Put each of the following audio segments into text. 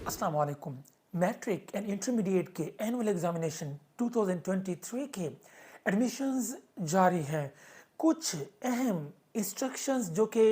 अस्सलाम वालेकुम। Matric and intermediate के एनुअल एग्जामिनेशन 2023 के एडमिशन्स जारी हैं। कुछ अहम इंस्ट्रक्शंस जो कि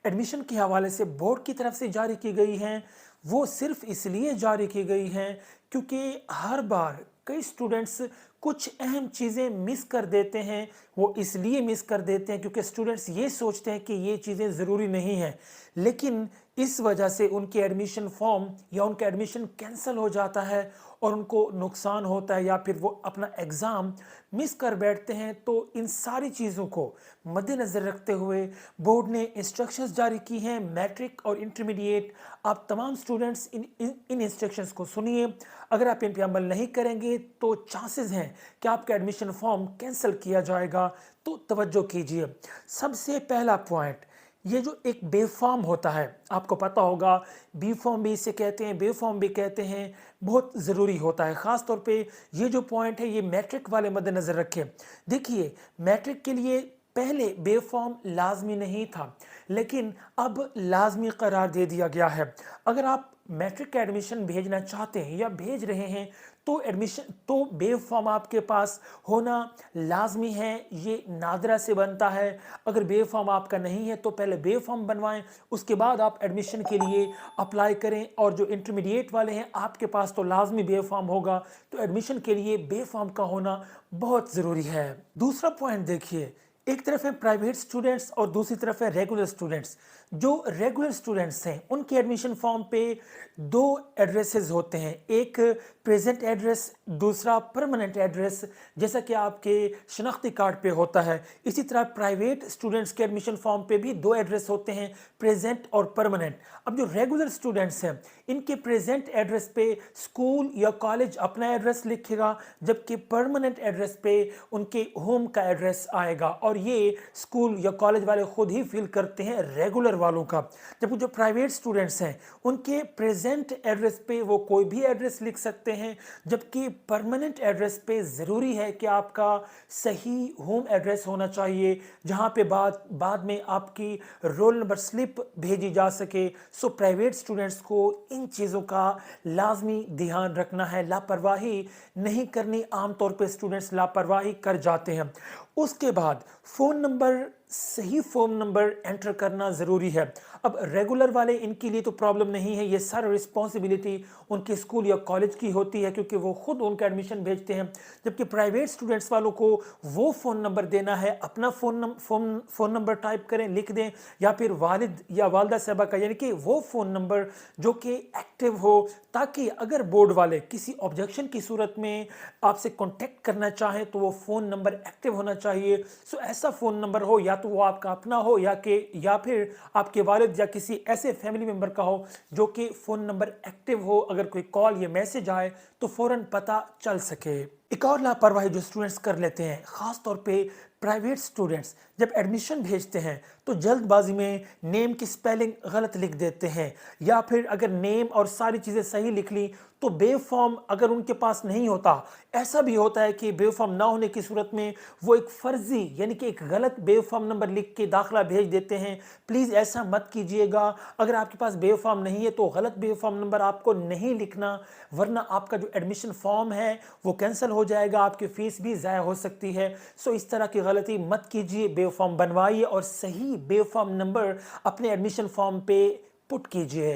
एडमिशन के हवाले से बोर्ड की तरफ से जारी की गई हैं, वो सिर्फ इसलिए जारी की गई हैं क्योंकि हर बार कई स्टूडेंट्स कुछ अहम चीज़ें मिस कर देते हैं। वो इसलिए मिस कर देते हैं क्योंकि स्टूडेंट्स ये सोचते हैं कि ये चीज़ें ज़रूरी नहीं हैं, लेकिन इस वजह से उनके एडमिशन फॉर्म या उनका एडमिशन कैंसिल हो जाता है और उनको नुकसान होता है या फिर वो अपना एग्ज़ाम मिस कर बैठते हैं। तो इन सारी चीज़ों को मद्देनज़र रखते हुए बोर्ड ने इंस्ट्रक्शंस जारी की हैं। मैट्रिक और इंटरमीडिएट आप तमाम स्टूडेंट्स इन इंस्ट्रक्शंस को सुनिए। अगर आप इन पर अमल नहीं करेंगे तो चांसेस हैं कि आपका एडमिशन फॉर्म कैंसिल किया जाएगा, तो तवज्जो कीजिए। सबसे पहला पॉइंट, ये जो एक बे फॉर्म होता है, आपको पता होगा बी फॉर्म भी इसे कहते हैं, बे फॉर्म भी कहते हैं, बहुत ज़रूरी होता है। ख़ास तौर पे ये जो पॉइंट है ये मैट्रिक वाले मद्देनज़र रखें। देखिए, मैट्रिक के लिए पहले बे फॉर्म लाजमी नहीं था, लेकिन अब लाजमी करार दे दिया गया है। अगर आप मैट्रिक का एडमिशन भेजना चाहते हैं या भेज रहे हैं तो बे फॉर्म आपके पास होना लाजमी है, ये नादरा से बनता है। अगर बे फॉर्म आपका नहीं है तो पहले बे फॉर्म बनवाएं, उसके बाद आप एडमिशन के लिए अप्लाई करें। और जो इंटरमीडिएट वाले हैं, आपके पास तो लाजमी बे फॉर्म होगा, तो एडमिशन के लिए बे फॉर्म का होना बहुत ज़रूरी है। दूसरा पॉइंट देखिए, एक तरफ है प्राइवेट स्टूडेंट्स और दूसरी तरफ है रेगुलर स्टूडेंट्स। जो रेगुलर स्टूडेंट्स हैं उनके एडमिशन फॉर्म पे दो एड्रेसेस होते हैं, एक प्रेजेंट एड्रेस, दूसरा परमानेंट एड्रेस, जैसा कि आपके शनाख्ती कार्ड पे होता है। इसी तरह प्राइवेट स्टूडेंट्स के एडमिशन फॉर्म पे भी दो एड्रेस होते हैं, प्रेजेंट और परमानेंट। अब जो रेगुलर स्टूडेंट्स हैं, इनके प्रेजेंट एड्रेस पे स्कूल या कॉलेज अपना एड्रेस लिखेगा, जबकि परमानेंट एड्रेस पे उनके होम का एड्रेस आएगा। और ये स्कूल या कॉलेज वाले खुद ही फिल करते हैं रेगुलर वालों का। जबकि जो प्राइवेट स्टूडेंट्स हैं, उनके प्रेजेंट एड्रेस पे वो कोई भी एड्रेस लिख सकते हैं, जबकि परमानेंट एड्रेस पे ज़रूरी है कि आपका सही होम एड्रेस होना चाहिए, जहां पे बाद में आपकी रोल नंबर स्लिप भेजी जा सके। सो प्राइवेट स्टूडेंट्स को इन चीज़ों का लाजमी ध्यान रखना है, लापरवाही नहीं करनी। आमतौर पे स्टूडेंट्स लापरवाही कर जाते हैं। उसके बाद फ़ोन नंबर, सही फ़ोन नंबर एंटर करना ज़रूरी है। अब रेगुलर वाले, इनके लिए तो प्रॉब्लम नहीं है, ये सारी रिस्पॉन्सिबिलिटी उनके स्कूल या कॉलेज की होती है क्योंकि वो खुद उनका एडमिशन भेजते हैं। जबकि प्राइवेट स्टूडेंट्स वालों को वो फ़ोन नंबर देना है, अपना फ़ोन नंबर टाइप करें, लिख दें, या फिर वालिद या वालदा साहबा का, यानी कि वो फ़ोन नंबर जो कि एक्टिव हो, ताकि अगर बोर्ड वाले किसी ऑब्जेक्शन की सूरत में आपसे कॉन्टेक्ट करना चाहें तो वो फ़ोन नंबर एक्टिव होना चाहिए। सो ऐसा फ़ोन नंबर हो, या तो वो आपका अपना हो या फिर आपके वालिद या किसी ऐसे फैमिली मेंबर का हो जो कि फ़ोन नंबर एक्टिव हो। अगर कोई कॉल या मैसेज आए तो फ़ौरन पता चल सके। एक और लापरवाही जो स्टूडेंट्स कर लेते हैं, ख़ास तौर पे प्राइवेट स्टूडेंट्स जब एडमिशन भेजते हैं तो जल्दबाजी में नेम की स्पेलिंग गलत लिख देते हैं, या फिर अगर नेम और सारी चीज़ें सही लिख ली तो बे फॉर्म अगर उनके पास नहीं होता, ऐसा भी होता है कि बे फॉर्म ना होने की सूरत में वो एक फ़र्ज़ी यानी कि एक गलत बे फॉर्म नंबर लिख के दाखिला भेज देते हैं। प्लीज़ ऐसा मत कीजिएगा। अगर आपके पास बे फॉर्म नहीं है तो गलत बे फॉर्म नंबर आपको नहीं लिखना, वरना आपका जो एडमिशन फॉर्म है वो कैंसिल हो जाएगा, आपकी फ़ीस भी ज़ाया हो सकती है। सो इस तरह की गलती मत कीजिए, बे फॉर्म बनवाइए और सही बे फॉर्म नंबर अपने एडमिशन फॉर्म पे पुट कीजिए।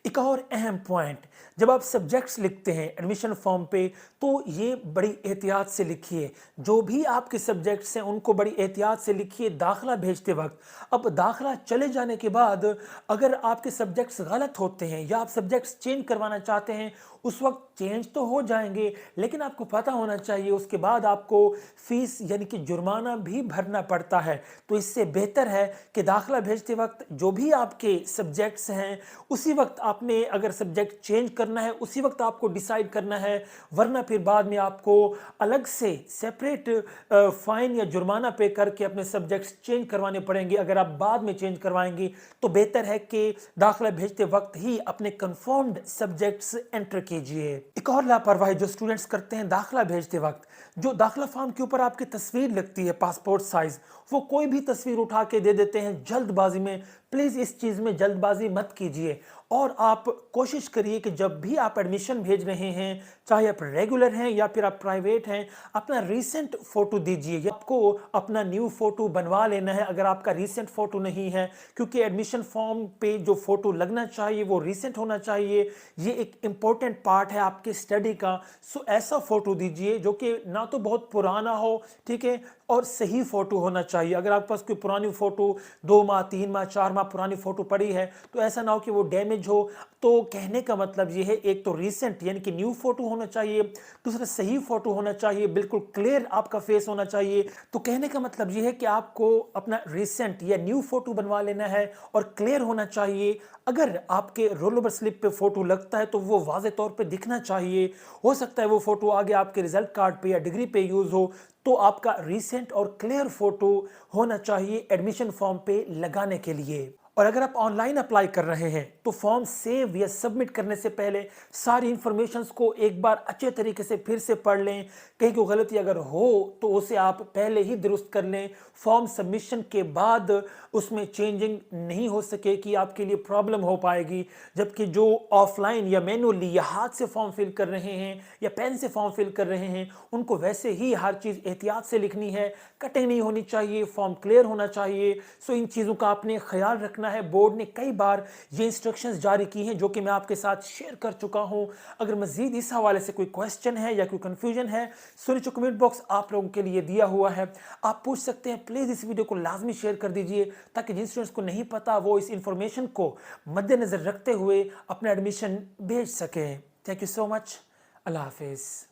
एक और अहम पॉइंट, जब आप सब्जेक्ट्स लिखते हैं एडमिशन फॉर्म पे तो ये बड़ी एहतियात से लिखिए। जो भी आपके सब्जेक्ट्स हैं उनको बड़ी एहतियात से लिखिए दाखिला भेजते वक्त। अब दाखिला चले जाने के बाद अगर आपके सब्जेक्ट्स गलत होते हैं या आप सब्जेक्ट्स चेंज करवाना चाहते हैं, उस वक्त चेंज तो हो जाएंगे, लेकिन आपको पता होना चाहिए उसके बाद आपको फ़ीस यानी कि जुर्माना भी भरना पड़ता है। तो इससे बेहतर है कि दाखिला भेजते वक्त जो भी आपके सब्जेक्ट्स हैं उसी वक्त आपने, अगर सब्जेक्ट चेंज करना है उसी वक्त आपको डिसाइड करना है, वरना फिर बाद में आपको अलग से सेपरेट फाइन या जुर्माना पे करके अपने सब्जेक्ट्स चेंज करवाने पड़ेंगे। अगर आप बाद में चेंज करवाएंगे तो बेहतर है कि दाखिला भेजते वक्त ही अपने कंफर्म्ड सब्जेक्ट्स एंटर कीजिए। एक और लापरवाही जो स्टूडेंट्स करते हैं दाखिला भेजते वक्त, जो दाखिला फॉर्म के ऊपर आपकी तस्वीर लगती है पासपोर्ट साइज, वो कोई भी तस्वीर उठा के दे देते हैं जल्दबाजी में। प्लीज़ इस चीज़ में जल्दबाजी मत कीजिए। اور آپ کوشش کریے کہ جب بھی آپ ایڈمیشن بھیج رہے ہیں، چاہے آپ ریگولر ہیں یا پھر آپ پرائیویٹ ہیں، اپنا ریسنٹ فوٹو دیجئے. آپ کو اپنا نیو فوٹو بنوا لینا ہے اگر آپ کا ریسنٹ فوٹو نہیں ہے، کیونکہ ایڈمیشن فارم پہ جو فوٹو لگنا چاہیے وہ ریسنٹ ہونا چاہیے. یہ ایک امپورٹنٹ پارٹ ہے آپ کے اسٹڈی کا. سو ایسا فوٹو دیجئے جو کہ نہ تو بہت پرانا ہو، ٹھیک ہے، اور صحیح فوٹو ہونا چاہیے. اگر آپ کے پاس کوئی پرانی فوٹو 2 ماہ 3 ماہ 4 ماہ پرانی فوٹو پڑی ہے تو ایسا نہ ہو کہ وہ ڈیمیج ہو. تو کہنے کا مطلب یہ ہے، ایک تو ریسنٹ یعنی کہ نیو فوٹو ہونا چاہیے، دوسرا صحیح فوٹو ہونا چاہیے، بالکل کلیئر آپ کا فیس ہونا چاہیے. تو کہنے کا مطلب یہ ہے کہ آپ کو اپنا ریسنٹ یا نیو فوٹو بنوا لینا ہے اور کلیئر ہونا چاہیے. اگر آپ کے رول نمبر سلپ پہ فوٹو لگتا ہے تو وہ واضح طور پہ دکھنا چاہیے. ہو سکتا ہے وہ فوٹو آگے آپ کے ریزلٹ کارڈ پہ یا ڈگری پہ یوز ہو، تو آپ کا ریسنٹ اور کلیئر فوٹو ہونا چاہیے ایڈمیشن فارم پہ لگانے کے لیے. اور اگر آپ آن لائن اپلائی کر رہے ہیں تو فارم سیو یا سبمٹ کرنے سے پہلے ساری انفارمیشنز کو ایک بار اچھے طریقے سے پھر سے پڑھ لیں. کہیں کوئی غلطی اگر ہو تو اسے آپ پہلے ہی درست کر لیں. فارم سبمیشن کے بعد اس میں چینجنگ نہیں ہو سکے کہ آپ کے لیے پرابلم ہو پائے گی. جبکہ جو آف لائن یا مینولی یا ہاتھ سے فارم فل کر رہے ہیں یا پین سے فارم فل کر رہے ہیں، ان کو ویسے ہی ہر چیز احتیاط سے لکھنی ہے. کٹنگ نہیں ہونی چاہیے، فارم کلیئر ہونا چاہیے. سو ان چیزوں کا آپ نے خیال رکھنا ہے. بورڈ نے کئی بار یہ انسٹرکشنز جاری کی ہیں جو کہ میں آپ کے ساتھ شیئر کر چکا ہوں. اگر مزید اس حوالے سے کوئی کویسچن ہے یا کوئی کنفیوژن ہے، سنیچو کمنٹ باکس آپ لوگوں کے لیے دیا ہوا ہے، آپ پوچھ سکتے ہیں. پلیز اس ویڈیو کو لازمی شیئر کر دیجئے تاکہ جن اسٹوڈنٹس کو نہیں پتا وہ اس انفارمیشن کو مد نظر رکھتے ہوئے اپنا ایڈمیشن بھیج سکیں. تھینک یو سو مچ. اللہ حافظ.